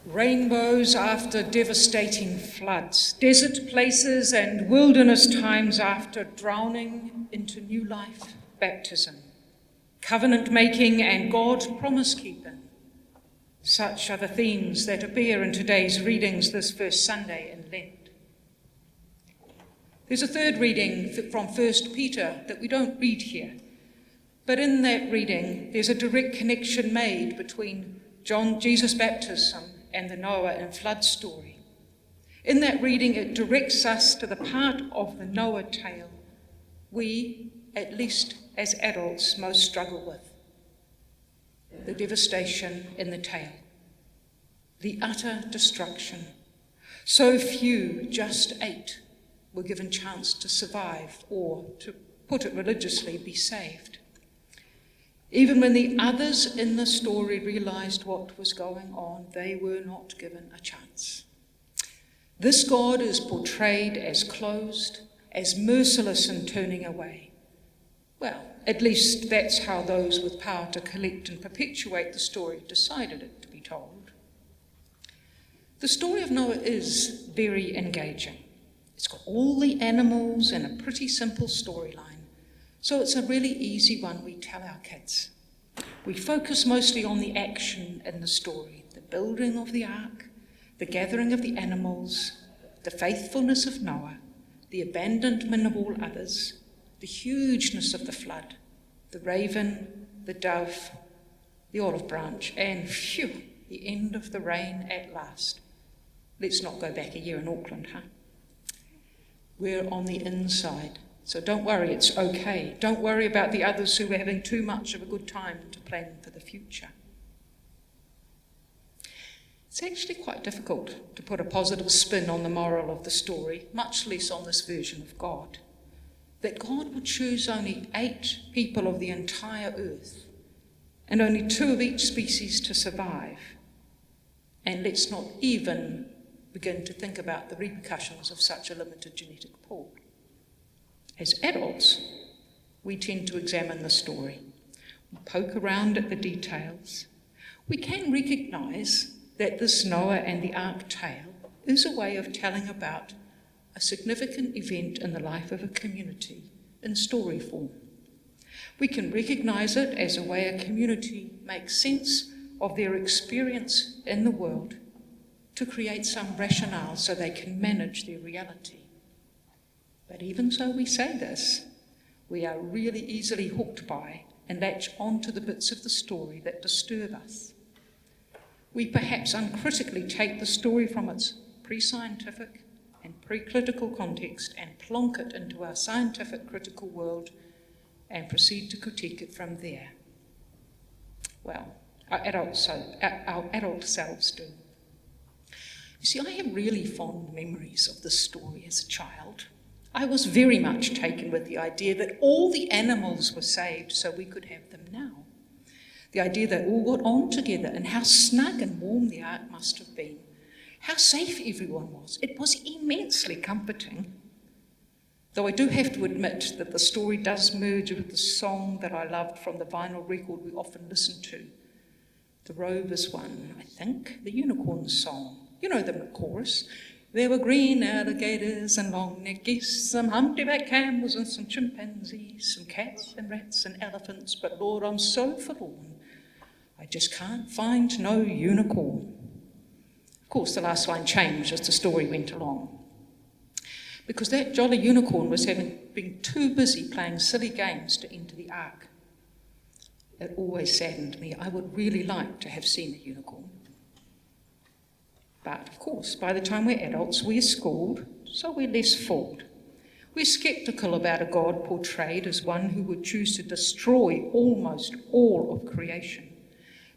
Rainbows after devastating floods, desert places and wilderness times after drowning into new life, baptism, covenant making and God promise keeping. Such are the themes that appear in today's readings this first Sunday in Lent. There's a third reading from 1 Peter that we don't read here, but in that reading there's a direct connection made between Jesus' baptism and the Noah and flood story. In that reading, it directs us to the part of the Noah tale we, at least as adults, most struggle with. The devastation in the tale. The utter destruction. So few, just 8, were given chance to survive or, to put it religiously, be saved. Even when the others in the story realized what was going on, they were not given a chance. This God is portrayed as closed, as merciless in turning away. Well, at least that's how those with power to collect and perpetuate the story decided it to be told. The story of Noah is very engaging. It's got all the animals and a pretty simple storyline. So it's a really easy one we tell our kids. We focus mostly on the action in the story, the building of the ark, the gathering of the animals, the faithfulness of Noah, the abandonment of all others, the hugeness of the flood, the raven, the dove, the olive branch, and phew, the end of the rain at last. Let's not go back a year in Auckland, huh? We're on the inside. So don't worry, it's okay. Don't worry about the others who are having too much of a good time to plan for the future. It's actually quite difficult to put a positive spin on the moral of the story, much less on this version of God. That God would choose only 8 people of the entire earth and only 2 of each species to survive. And let's not even begin to think about the repercussions of such a limited genetic pool. As adults, we tend to examine the story, we poke around at the details. We can recognise that this Noah and the Ark tale is a way of telling about a significant event in the life of a community in story form. We can recognise it as a way a community makes sense of their experience in the world to create some rationale so they can manage their reality. But even so we say this, we are really easily hooked by and latch onto the bits of the story that disturb us. We perhaps uncritically take the story from its pre-scientific and pre-critical context and plonk it into our scientific critical world and proceed to critique it from there. Well, our adult selves do. You see, I have really fond memories of this story as a child. I was very much taken with the idea that all the animals were saved so we could have them now. The idea that all got on together and how snug and warm the ark must have been. How safe everyone was. It was immensely comforting. Though I do have to admit that the story does merge with the song that I loved from the vinyl record we often listened to. The Rovers one, I think, the Unicorn song. You know the chorus. There were green alligators and long-necked geese, some humpty-backed camels and some chimpanzees, some cats and rats and elephants, but Lord, I'm so forlorn. I just can't find no unicorn. Of course, the last line changed as the story went along. Because that jolly unicorn was been too busy playing silly games to enter the ark. It always saddened me. I would really like to have seen a unicorn. But, of course, by the time we're adults, we're schooled, so we're less fooled. We're sceptical about a God portrayed as one who would choose to destroy almost all of creation,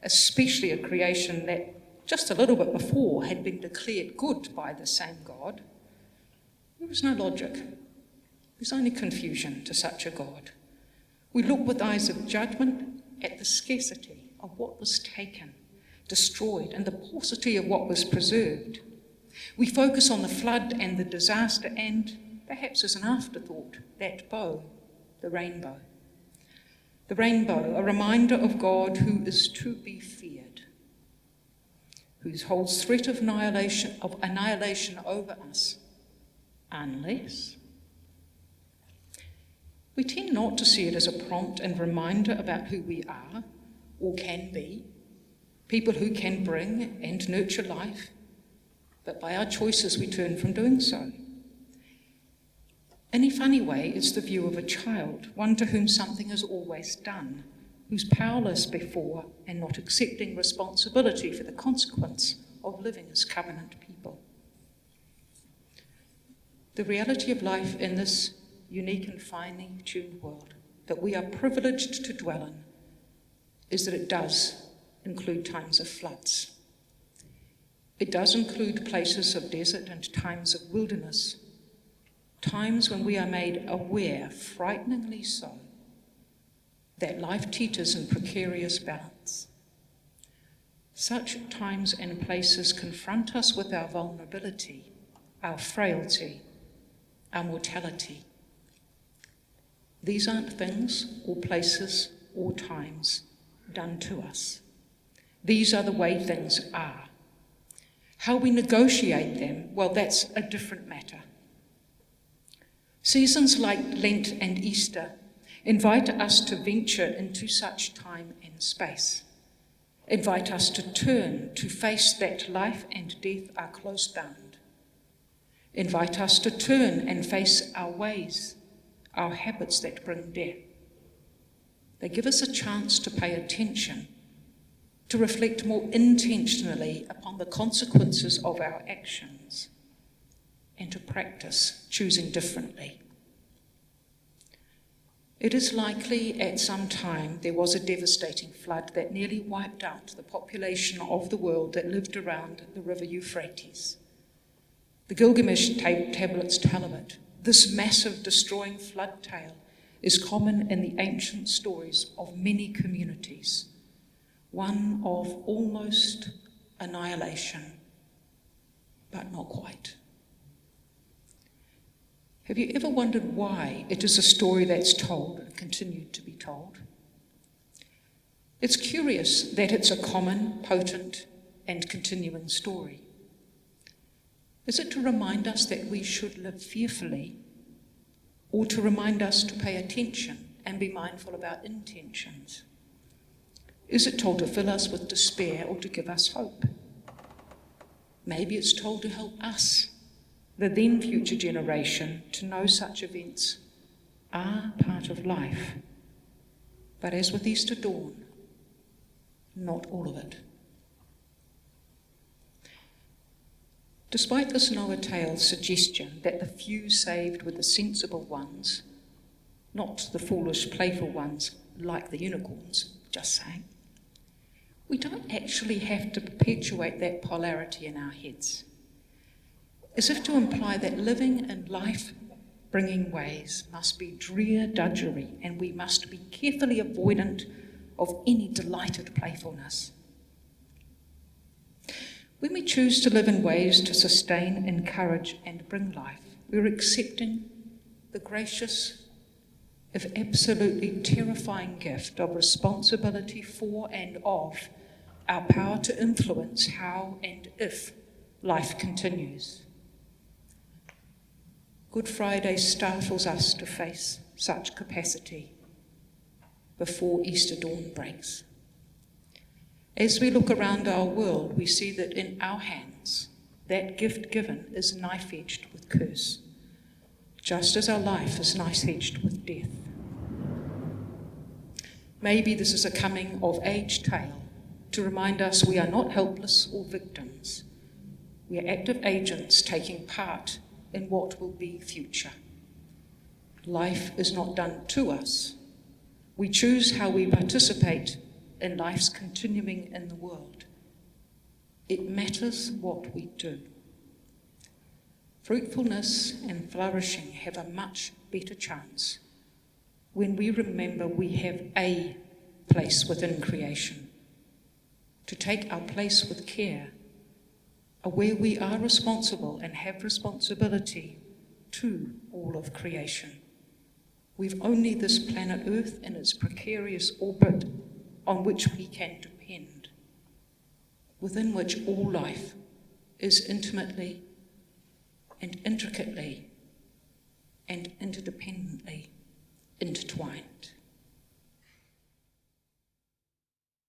especially a creation that just a little bit before had been declared good by the same God. There is no logic. There's only confusion to such a God. We look with eyes of judgment at the scarcity of what was taken, destroyed, and the paucity of what was preserved. We focus on the flood and the disaster and, perhaps as an afterthought, that bow, the rainbow. The rainbow, a reminder of God who is to be feared, who holds threat of annihilation over us, unless we tend not to see it as a prompt and reminder about who we are or can be, people who can bring and nurture life, but by our choices we turn from doing so. In a funny way, it's the view of a child, one to whom something is always done, who's powerless before and not accepting responsibility for the consequence of living as covenant people. The reality of life in this unique and finely tuned world that we are privileged to dwell in is that it does include times of floods. It does include places of desert and times of wilderness, times when we are made aware, frighteningly so, that life teeters in precarious balance. Such times and places confront us with our vulnerability, our frailty, our mortality. These aren't things or places or times done to us. These are the way things are. How we negotiate them, well, that's a different matter. Seasons like Lent and Easter invite us to venture into such time and space, invite us to turn to face that life and death are close bound, invite us to turn and face our ways, our habits that bring death. They give us a chance to pay attention, to reflect more intentionally upon the consequences of our actions, and to practice choosing differently. It is likely at some time there was a devastating flood that nearly wiped out the population of the world that lived around the river Euphrates. The Gilgamesh tablets tell of it. This massive destroying flood tale is common in the ancient stories of many communities, one of almost annihilation, but not quite. Have you ever wondered why it is a story that's told and continued to be told? It's curious that it's a common, potent, and continuing story. Is it to remind us that we should live fearfully, or to remind us to pay attention and be mindful of our intentions? Is it told to fill us with despair or to give us hope? Maybe it's told to help us, the then future generation, to know such events are part of life. But as with Easter dawn, not all of it. Despite this Noah tale's suggestion that the few saved were the sensible ones, not the foolish, playful ones like the unicorns, just saying, we don't actually have to perpetuate that polarity in our heads, as if to imply that living in life-bringing ways must be drear drudgery and we must be carefully avoidant of any delighted playfulness. When we choose to live in ways to sustain, encourage, and bring life, we're accepting the gracious, if absolutely terrifying gift of responsibility for and of our power to influence how and if life continues. Good Friday startles us to face such capacity before Easter dawn breaks. As we look around our world, we see that in our hands, that gift given is knife-edged with curse, just as our life is knife-edged with death. Maybe this is a coming-of-age tale to remind us we are not helpless or victims. We are active agents taking part in what will be future. Life is not done to us. We choose how we participate in life's continuing in the world. It matters what we do. Fruitfulness and flourishing have a much better chance when we remember we have a place within creation, to take our place with care, where we are responsible and have responsibility to all of creation. We've only this planet Earth and its precarious orbit on which we can depend. within which all life is intimately and intricately and interdependently intertwined.